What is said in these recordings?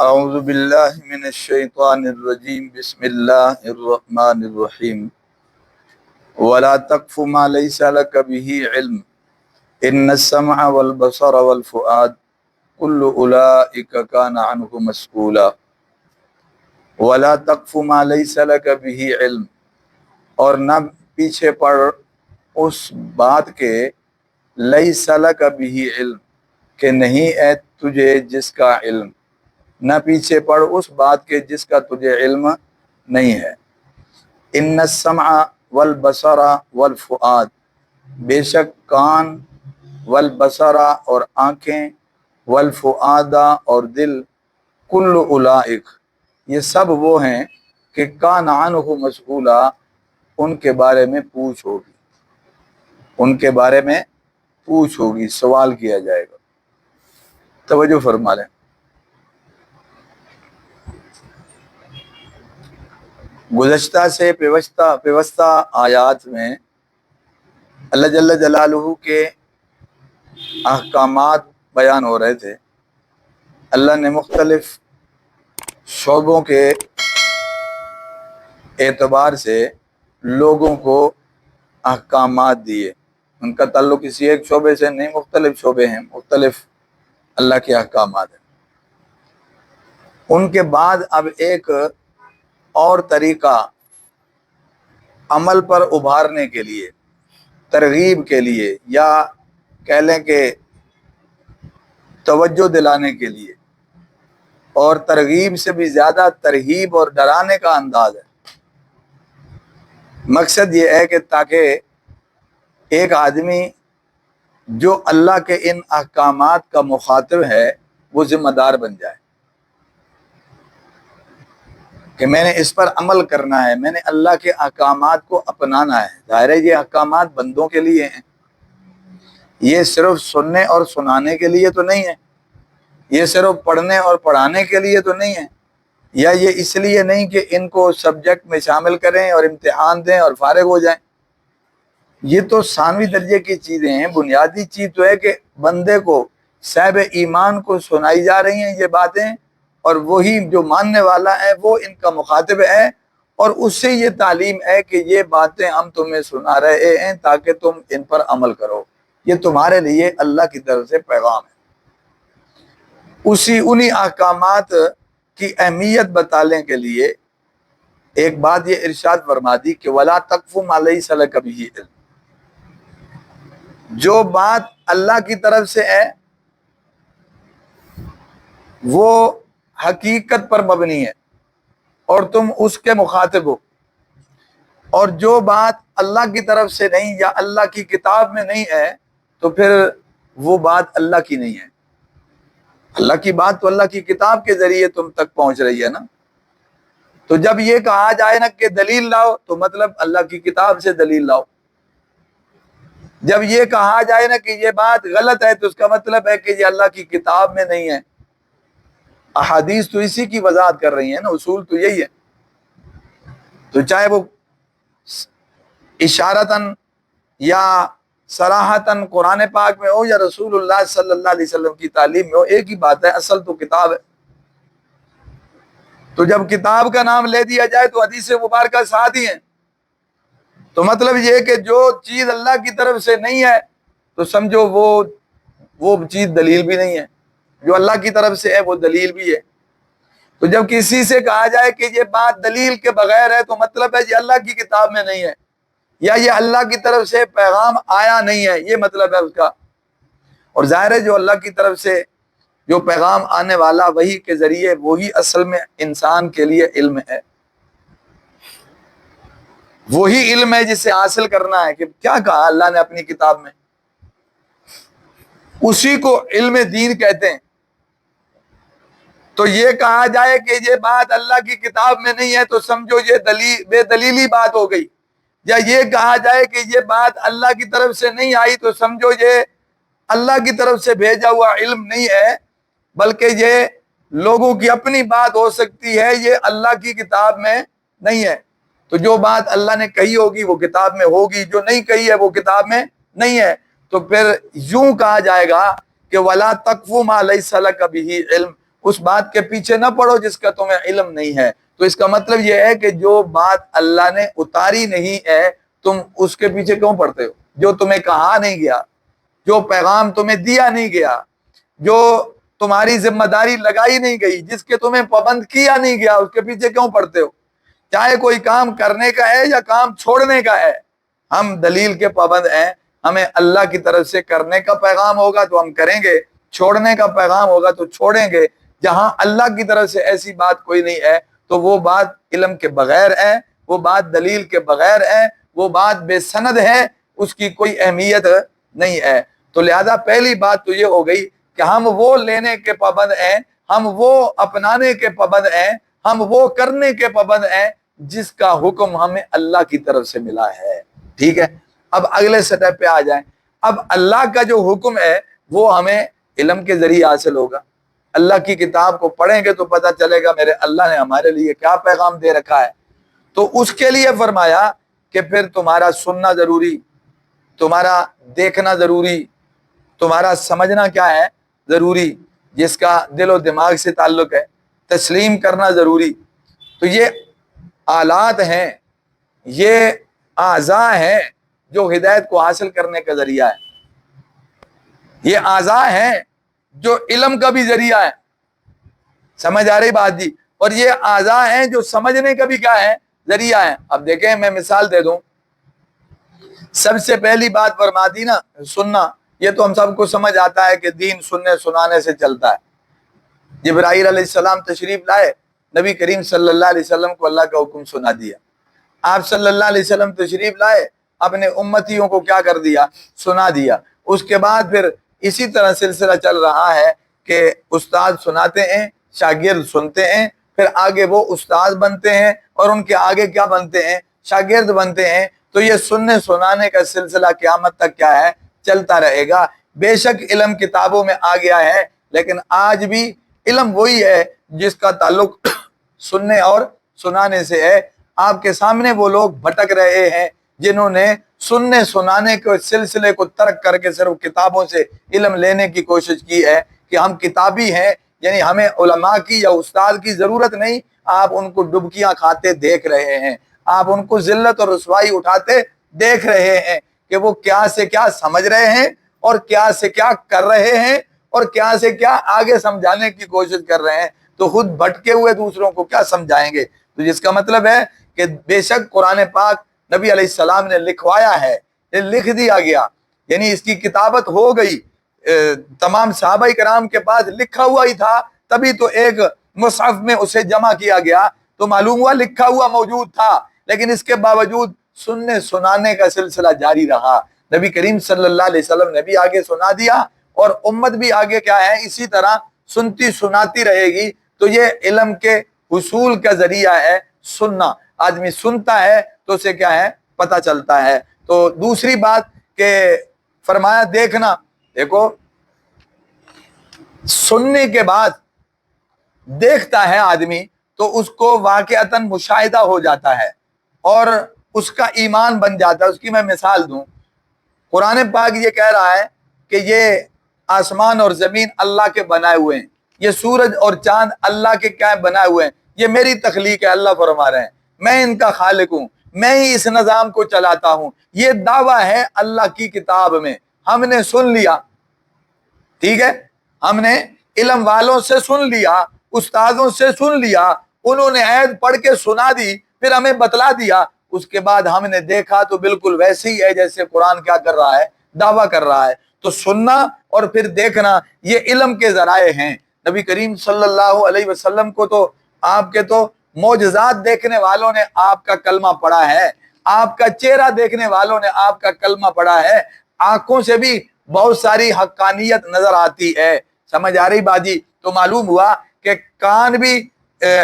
اعوذ باللہ من الشیطان الرجیم بسم اللہ الرحمن الرحیم ولا تقف ما لیس لک به علم ان السمع والبصر والفؤاد کل اولئک کان عنہ مسئولا ولا تقف ما لیس لک به علم، اور نہ پیچھے پڑ اس بات کے لیس لک به علم کہ نہیں ہے تجھے جس کا علم، نہ پیچھے پڑ اس بات کے جس کا تجھے علم نہیں ہے۔ ان السمع والبصر والفؤاد، بے شک کان، والبصر اور آنکھیں، والفؤاد اور دل، کل اولئک یہ سب وہ ہیں کہ کان عنہ مسئولا ان کے بارے میں پوچھ ہوگی، ان کے بارے میں پوچھ ہوگی، سوال کیا جائے گا۔ توجہ فرما لیں، گزشتہ سے پیوستہ آیات میں اللہ جل جلالہ کے احکامات بیان ہو رہے تھے۔ اللہ نے مختلف شعبوں کے اعتبار سے لوگوں کو احکامات دیے، ان کا تعلق کسی ایک شعبے سے نہیں، مختلف شعبے ہیں، مختلف اللہ کے احکامات ہیں۔ ان کے بعد اب ایک اور طریقہ عمل پر ابھارنے کے لیے، ترغیب کے لیے، یا کہہ لیں کہ توجہ دلانے کے لیے، اور ترغیب سے بھی زیادہ ترہیب اور ڈرانے کا انداز ہے۔ مقصد یہ ہے کہ تاکہ ایک آدمی جو اللہ کے ان احکامات کا مخاطب ہے وہ ذمہ دار بن جائے کہ میں نے اس پر عمل کرنا ہے، میں نے اللہ کے احکامات کو اپنانا ہے۔ ظاہر ہے یہ احکامات بندوں کے لیے ہیں، یہ صرف سننے اور سنانے کے لیے تو نہیں ہے، یہ صرف پڑھنے اور پڑھانے کے لیے تو نہیں ہے، یا یہ اس لیے نہیں کہ ان کو سبجیکٹ میں شامل کریں اور امتحان دیں اور فارغ ہو جائیں۔ یہ تو ثانوی درجے کی چیزیں ہیں۔ بنیادی چیز تو ہے کہ بندے کو، صاحب ایمان کو سنائی جا رہی ہیں یہ باتیں، اور وہی جو ماننے والا ہے وہ ان کا مخاطب ہے، اور اس سے یہ تعلیم ہے کہ یہ باتیں ہم تمہیں سنا رہے ہیں تاکہ تم ان پر عمل کرو، یہ تمہارے لیے اللہ کی طرف سے پیغام ہے۔ انہی احکامات کی اہمیت بتانے کے لیے ایک بات یہ ارشاد فرما دی کہ وَلَا تَقْفُ مَا لَيْسَ لَكَ بِهِ عِلْمٌ، جو بات اللہ کی طرف سے ہے وہ حقیقت پر مبنی ہے اور تم اس کے مخاطب ہو، اور جو بات اللہ کی طرف سے نہیں یا اللہ کی کتاب میں نہیں ہے تو پھر وہ بات اللہ کی نہیں ہے۔ اللہ کی بات تو اللہ کی کتاب کے ذریعے تم تک پہنچ رہی ہے نا۔ تو جب یہ کہا جائے نا کہ دلیل لاؤ تو مطلب اللہ کی کتاب سے دلیل لاؤ، جب یہ کہا جائے نا کہ یہ بات غلط ہے تو اس کا مطلب ہے کہ یہ اللہ کی کتاب میں نہیں ہے۔ احادیث تو اسی کی وضاحت کر رہی ہیں نا، اصول تو یہی ہے۔ تو چاہے وہ اشارتاً یا صراحتاً قرآن پاک میں ہو یا رسول اللہ صلی اللہ علیہ وسلم کی تعلیم میں ہو، ایک ہی بات ہے، اصل تو کتاب ہے۔ تو جب کتاب کا نام لے دیا جائے تو حدیث مبارکہ ساتھ ہی ہیں، تو مطلب یہ کہ جو چیز اللہ کی طرف سے نہیں ہے تو سمجھو وہ چیز دلیل بھی نہیں ہے، جو اللہ کی طرف سے ہے وہ دلیل بھی ہے۔ تو جب کسی سے کہا جائے کہ یہ بات دلیل کے بغیر ہے تو مطلب ہے یہ اللہ کی کتاب میں نہیں ہے، یا یہ اللہ کی طرف سے پیغام آیا نہیں ہے، یہ مطلب ہے اس کا۔ اور ظاہر ہے جو اللہ کی طرف سے جو پیغام آنے والا وحی کے ذریعے، وہی اصل میں انسان کے لیے علم ہے، وہی علم ہے جسے حاصل کرنا ہے کہ کیا کہا اللہ نے اپنی کتاب میں، اسی کو علم دین کہتے ہیں۔ تو یہ کہا جائے کہ یہ بات اللہ کی کتاب میں نہیں ہے تو سمجھو یہ بے دلیلی بات ہو گئی، یا یہ کہا جائے کہ یہ بات اللہ کی طرف سے نہیں آئی تو سمجھو یہ اللہ کی طرف سے بھیجا ہوا علم نہیں ہے، بلکہ یہ لوگوں کی اپنی بات ہو سکتی ہے، یہ اللہ کی کتاب میں نہیں ہے۔ تو جو بات اللہ نے کہی ہوگی وہ کتاب میں ہوگی، جو نہیں کہی ہے وہ کتاب میں نہیں ہے۔ تو پھر یوں کہا جائے گا کہ وَلَا تَقْفُ مَا لَيْسَ لَكَ بِهِ عِلْمٌ، اس بات کے پیچھے نہ پڑو جس کا تمہیں علم نہیں ہے۔ تو اس کا مطلب یہ ہے کہ جو بات اللہ نے اتاری نہیں ہے تم اس کے پیچھے کیوں پڑتے ہو؟ جو تمہیں کہا نہیں گیا، جو پیغام تمہیں دیا نہیں گیا، جو تمہاری ذمہ داری لگائی نہیں گئی، جس کے تمہیں پابند کیا نہیں گیا، اس کے پیچھے کیوں پڑتے ہو؟ چاہے کوئی کام کرنے کا ہے یا کام چھوڑنے کا ہے، ہم دلیل کے پابند ہیں۔ ہمیں اللہ کی طرف سے کرنے کا پیغام ہوگا تو ہم کریں گے، چھوڑنے کا پیغام ہوگا تو چھوڑیں گے۔ جہاں اللہ کی طرف سے ایسی بات کوئی نہیں ہے تو وہ بات علم کے بغیر ہے، وہ بات دلیل کے بغیر ہے، وہ بات بے سند ہے، اس کی کوئی اہمیت نہیں ہے۔ تو لہذا پہلی بات تو یہ ہو گئی کہ ہم وہ لینے کے پابند ہیں، ہم وہ اپنانے کے پابند ہیں، ہم وہ کرنے کے پابند ہیں جس کا حکم ہمیں اللہ کی طرف سے ملا ہے۔ ٹھیک ہے، اب اگلے سطح پہ آ جائیں۔ اب اللہ کا جو حکم ہے وہ ہمیں علم کے ذریعے حاصل ہوگا۔ اللہ کی کتاب کو پڑھیں گے تو پتہ چلے گا میرے اللہ نے ہمارے لیے کیا پیغام دے رکھا ہے۔ تو اس کے لیے فرمایا کہ پھر تمہارا سننا ضروری، تمہارا دیکھنا ضروری، تمہارا سمجھنا کیا ہے ضروری، جس کا دل و دماغ سے تعلق ہے، تسلیم کرنا ضروری۔ تو یہ آلات ہیں، یہ اعضاء ہیں جو ہدایت کو حاصل کرنے کا ذریعہ ہے، یہ اعضاء ہیں جو علم کا بھی ذریعہ ہے۔ سمجھ آ رہی بات جی؟ اور یہ اعضاء ہیں جو سمجھنے کا بھی کیا ہے ذریعہ ہے۔ اب دیکھیں میں مثال دے دوں، سب سے پہلی بات فرما دی نا سننا، یہ تو ہم سب کو سمجھ آتا ہے کہ دین سننے سنانے سے چلتا ہے۔ جبرائیل علیہ السلام تشریف لائے، نبی کریم صلی اللہ علیہ وسلم کو اللہ کا حکم سنا دیا۔ آپ صلی اللہ علیہ وسلم تشریف لائے، اپنے امتیوں کو کیا کر دیا؟ سنا دیا۔ اس کے بعد پھر اسی طرح سلسلہ چل رہا ہے کہ استاد سناتے ہیں، شاگرد سنتے ہیں، پھر آگے وہ استاد بنتے ہیں اور ان کے آگے کیا بنتے ہیں؟ شاگرد بنتے ہیں۔ تو یہ سننے سنانے کا سلسلہ قیامت تک کیا ہے؟ چلتا رہے گا۔ بے شک علم کتابوں میں آ گیا ہے، لیکن آج بھی علم وہی ہے جس کا تعلق سننے اور سنانے سے ہے۔ آپ کے سامنے وہ لوگ بھٹک رہے ہیں جنہوں نے سننے سنانے کے سلسلے کو ترک کر کے صرف کتابوں سے علم لینے کی کوشش کی ہے کہ ہم کتابی ہیں، یعنی ہمیں علماء کی یا استاد کی ضرورت نہیں۔ آپ ان کو ڈبکیاں کھاتے دیکھ رہے ہیں، آپ ان کو ذلت اور رسوائی اٹھاتے دیکھ رہے ہیں کہ وہ کیا سے کیا سمجھ رہے ہیں اور کیا سے کیا کر رہے ہیں اور کیا سے کیا آگے سمجھانے کی کوشش کر رہے ہیں۔ تو خود بھٹکے ہوئے دوسروں کو کیا سمجھائیں گے؟ تو جس کا مطلب ہے کہ بے شک قرآن پاک نبی علیہ السلام نے لکھوایا ہے، یہ لکھ دیا گیا، یعنی اس کی کتابت ہو گئی، تمام صحابہ کرام کے پاس لکھا ہوا ہی تھا، تبھی تو ایک مصحف میں اسے جمع کیا گیا، تو معلوم ہوا لکھا ہوا موجود تھا، لیکن اس کے باوجود سننے سنانے کا سلسلہ جاری رہا۔ نبی کریم صلی اللہ علیہ وسلم نے بھی آگے سنا دیا اور امت بھی آگے کیا ہے اسی طرح سنتی سناتی رہے گی۔ تو یہ علم کے حصول کا ذریعہ ہے سننا۔ آدمی سنتا ہے تو اسے کیا ہے پتہ چلتا ہے۔ تو دوسری بات کہ فرمایا دیکھنا، دیکھو سننے کے بعد دیکھتا ہے آدمی تو اس کو واقعتاً مشاہدہ ہو جاتا ہے اور اس کا ایمان بن جاتا ہے۔ اس کی میں مثال دوں، قرآن پاک یہ کہہ رہا ہے کہ یہ آسمان اور زمین اللہ کے بنائے ہوئے ہیں، یہ سورج اور چاند اللہ کے کیا بنائے ہوئے ہیں، یہ میری تخلیق ہے۔ اللہ فرما رہے ہیں میں ان کا خالق ہوں، میں ہی اس نظام کو چلاتا ہوں۔ یہ دعویٰ ہے اللہ کی کتاب میں، ہم نے سن لیا، ٹھیک ہے، ہم نے علم والوں سے سن لیا، استادوں سے سن لیا، انہوں نے عید پڑھ کے سنا دی، پھر ہمیں بتلا دیا، اس کے بعد ہم نے دیکھا تو بالکل ویسے ہی ہے جیسے قرآن کیا کر رہا ہے، دعویٰ کر رہا ہے۔ تو سننا اور پھر دیکھنا یہ علم کے ذرائع ہیں۔ نبی کریم صلی اللہ علیہ وسلم کو تو آپ کے تو معجزات دیکھنے والوں نے آپ کا کلمہ پڑھا ہے، آپ کا چہرہ دیکھنے والوں نے آپ کا کلمہ پڑھا ہے، آنکھوں سے بھی بہت ساری حقانیت نظر آتی ہے۔ سمجھ آ رہی بات جی؟ تو معلوم ہوا کہ کان بھی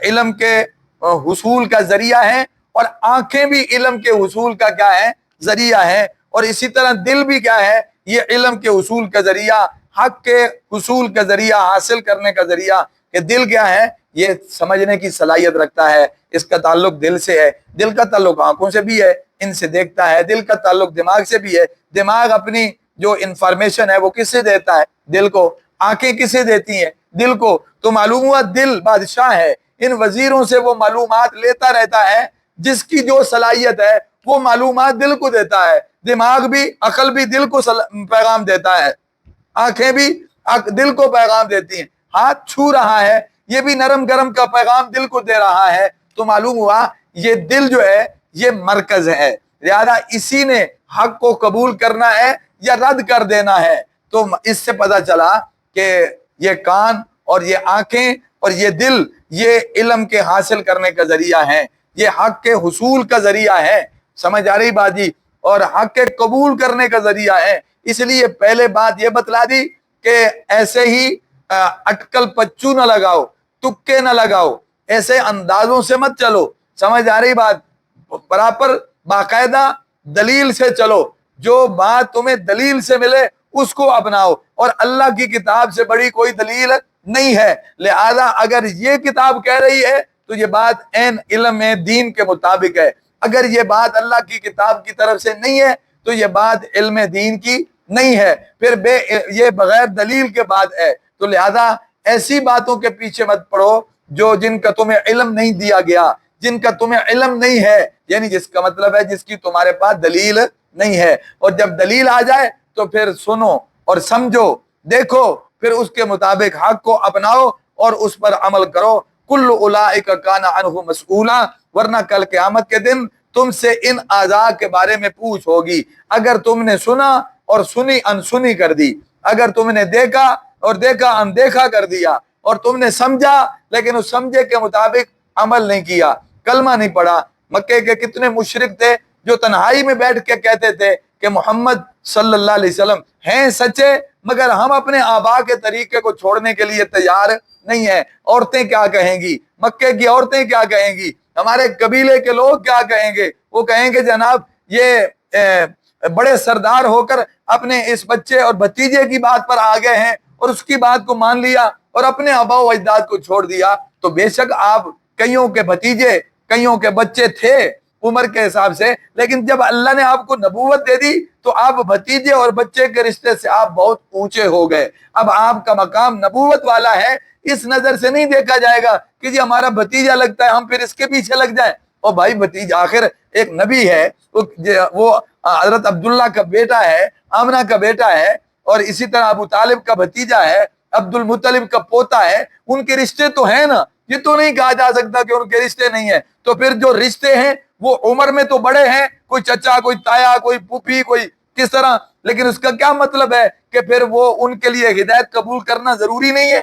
علم کے حصول کا ذریعہ ہے اور آنکھیں بھی علم کے حصول کا کیا ہے ذریعہ ہے، اور اسی طرح دل بھی کیا ہے یہ علم کے حصول کا ذریعہ، حق کے حصول کا ذریعہ، حاصل کرنے کا ذریعہ۔ کہ دل کیا ہے یہ سمجھنے کی صلاحیت رکھتا ہے، اس کا تعلق دل سے ہے، دل کا تعلق آنکھوں سے بھی ہے، ان سے دیکھتا ہے، دل کا تعلق دماغ سے بھی ہے، دماغ اپنی جو انفارمیشن ہے وہ کس سے دیتا ہے؟ دل کو۔ آنکھیں کسے دیتی ہیں؟ دل کو، تو معلوم ہوا دل بادشاہ ہے، ان وزیروں سے وہ معلومات لیتا رہتا ہے، جس کی جو صلاحیت ہے وہ معلومات دل کو دیتا ہے، دماغ بھی عقل بھی دل کو پیغام دیتا ہے، آنکھیں بھی دل کو پیغام دیتی ہیں، ہاتھ چھو رہا ہے یہ بھی نرم گرم کا پیغام دل کو دے رہا ہے، تو معلوم ہوا یہ دل جو ہے یہ مرکز ہے، لہذا اسی نے حق کو قبول کرنا ہے یا رد کر دینا ہے۔ تو اس سے پتہ چلا کہ یہ کان اور یہ آنکھیں اور یہ دل یہ علم کے حاصل کرنے کا ذریعہ ہے، یہ حق کے حصول کا ذریعہ ہے، سمجھ آ رہی بات جی، اور حق کے قبول کرنے کا ذریعہ ہے۔ اس لیے پہلے بات یہ بتلا دی کہ ایسے ہی اٹکل پچو نہ لگاؤ، تکے نہ لگاؤ، ایسے اندازوں سے مت چلو، سمجھ آ رہی بات، برابر باقاعدہ دلیل سے چلو، جو بات تمہیں دلیل سے ملے اس کو اپناؤ، اور اللہ کی کتاب سے بڑی کوئی دلیل نہیں ہے، لہذا اگر یہ کتاب کہہ رہی ہے تو یہ بات عین علم دین کے مطابق ہے، اگر یہ بات اللہ کی کتاب کی طرف سے نہیں ہے تو یہ بات علم دین کی نہیں ہے، پھر یہ بغیر دلیل کے بات ہے، تو لہذا ایسی باتوں کے پیچھے مت پڑو جو جن کا تمہیں علم نہیں دیا گیا، جن کا تمہیں علم نہیں ہے، یعنی جس کا مطلب ہے جس کی تمہارے پاس دلیل نہیں ہے، اور جب دلیل آ جائے تو پھر سنو اور سمجھو، دیکھو، پھر اس کے مطابق حق کو اپناؤ اور اس پر عمل کرو۔ کل اولئک کان عنہ مسئولا، ورنہ کل قیامت کے دن تم سے ان اعضاء کے بارے میں پوچھ ہوگی، اگر تم نے سنا اور سنی انسنی کر دی، اگر تم نے دیکھا اور دیکھا اندیکھا کر دیا، اور تم نے سمجھا لیکن اس سمجھے کے مطابق عمل نہیں کیا، کلمہ نہیں پڑھا۔ مکے کے کتنے مشرک تھے جو تنہائی میں بیٹھ کے کہتے تھے کہ محمد صلی اللہ علیہ وسلم ہیں سچے، مگر ہم اپنے آبا کے طریقے کو چھوڑنے کے لیے تیار نہیں ہیں، عورتیں کیا کہیں گی، مکے کی عورتیں کیا کہیں گی، ہمارے قبیلے کے لوگ کیا کہیں گے، وہ کہیں گے جناب یہ بڑے سردار ہو کر اپنے اس بچے اور بھتیجے کی بات پر آ گئے ہیں اور اس کی بات کو مان لیا اور اپنے آبا و اجداد کو چھوڑ دیا۔ تو بے شک آپ کئیوں کے بھتیجے کئیوں کے بچے تھے عمر کے حساب سے، لیکن جب اللہ نے آپ کو نبوت دے دی تو آپ بھتیجے اور بچے کے رشتے سے آپ بہت اونچے ہو گئے، اب آپ کا مقام نبوت والا ہے، اس نظر سے نہیں دیکھا جائے گا کہ جی ہمارا بھتیجا لگتا ہے ہم پھر اس کے پیچھے لگ جائیں، اور بھائی بھتیجا آخر ایک نبی ہے، وہ حضرت عبداللہ کا بیٹا ہے، آمنہ کا بیٹا ہے، اور اسی طرح ابو طالب کا بھتیجا ہے، عبد المطلب کا پوتا ہے، ان کے رشتے تو ہیں نا، یہ تو نہیں کہا جا سکتا کہ ان کے رشتے نہیں ہیں، تو پھر جو رشتے ہیں وہ عمر میں تو بڑے ہیں، کوئی چچا کوئی تایا کوئی پھوپھی کوئی کس طرح، لیکن اس کا کیا مطلب ہے کہ پھر وہ ان کے لیے ہدایت قبول کرنا ضروری نہیں ہے؟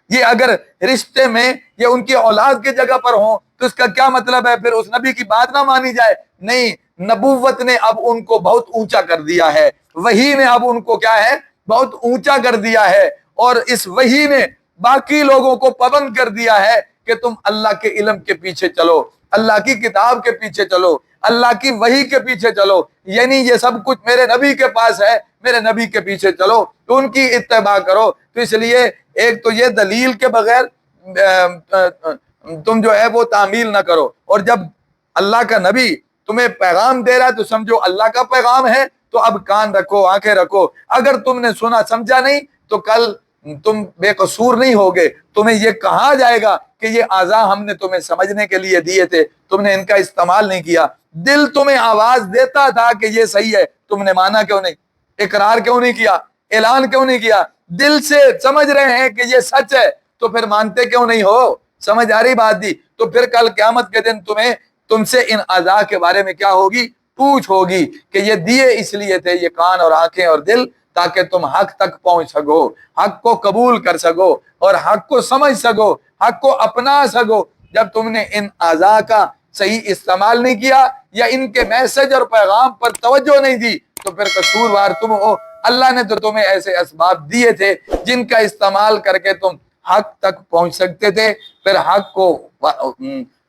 یہ اگر رشتے میں یا ان کی اولاد کے جگہ پر ہوں تو اس کا کیا مطلب ہے پھر اس نبی کی بات نہ مانی جائے؟ نہیں، نبوت نے اب ان کو بہت اونچا کر دیا ہے، وحی نے اب ان کو کیا ہے بہت اونچا کر دیا ہے، اور اس وحی نے باقی لوگوں کو پابند کر دیا ہے کہ تم اللہ کے علم کے پیچھے چلو، اللہ کی کتاب کے پیچھے چلو، اللہ کی وحی کے پیچھے چلو، یعنی یہ سب کچھ میرے نبی کے پاس ہے، میرے نبی کے پیچھے چلو، تو ان کی اتباع کرو۔ تو اس لیے ایک تو یہ دلیل کے بغیر تم جو ہے وہ تعمیل نہ کرو، اور جب اللہ کا نبی تمہیں پیغام دے رہا ہے تو سمجھو اللہ کا پیغام ہے، تو اب کان رکھو آنکھیں رکھو، اگر تم نے سنا سمجھا نہیں تو کل تم بے قصور نہیں ہوگے، تمہیں یہ کہا جائے گا کہ یہ اعضاء ہم نے تمہیں سمجھنے کے لیے دیے تھے، تم نے ان کا استعمال نہیں کیا، دل تمہیں آواز دیتا تھا کہ یہ صحیح ہے، تم نے مانا کیوں نہیں، اقرار کیوں نہیں کیا، اعلان کیوں نہیں کیا، دل سے سمجھ رہے ہیں کہ یہ سچ ہے تو پھر مانتے کیوں نہیں ہو؟ سمجھ آ رہی بات دی؟ تو پھر کل قیامت کے دن تم سے ان اعضاء کے بارے میں کیا ہوگی؟ پوچھ ہوگی کہ یہ دیے اس لیے تھے، یہ کان اور آنکھیں اور دل، تاکہ تم حق تک پہنچ سکو، حق کو قبول کر سکو اور حق کو سمجھ سکو، حق کو اپنا سکو۔ جب تم نے ان اعضاء کا صحیح استعمال نہیں کیا یا ان کے میسج اور پیغام پر توجہ نہیں دی تو پھر قصوروار تم ہو۔ اللہ نے تو تمہیں ایسے اسباب دیے تھے جن کا استعمال کر کے تم حق تک پہنچ سکتے تھے، پھر حق کو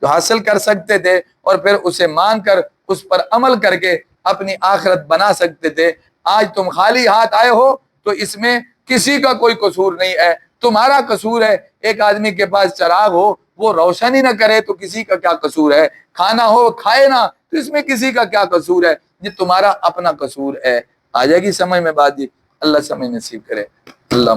حاصل کر سکتے تھے، اور پھر اسے مان کر اس پر عمل کر کے اپنی آخرت بنا سکتے تھے۔ آج تم خالی ہاتھ آئے ہو تو اس میں کسی کا کوئی قصور نہیں ہے، تمہارا قصور ہے۔ ایک آدمی کے پاس چراغ ہو وہ روشنی نہ کرے تو کسی کا کیا قصور ہے؟ کھانا ہو کھائے نہ تو اس میں کسی کا کیا قصور ہے؟ یہ تمہارا اپنا قصور ہے۔ آ جائے گی سمجھ میں بات جی؟ اللہ سمجھ نصیب کرے۔ اللہ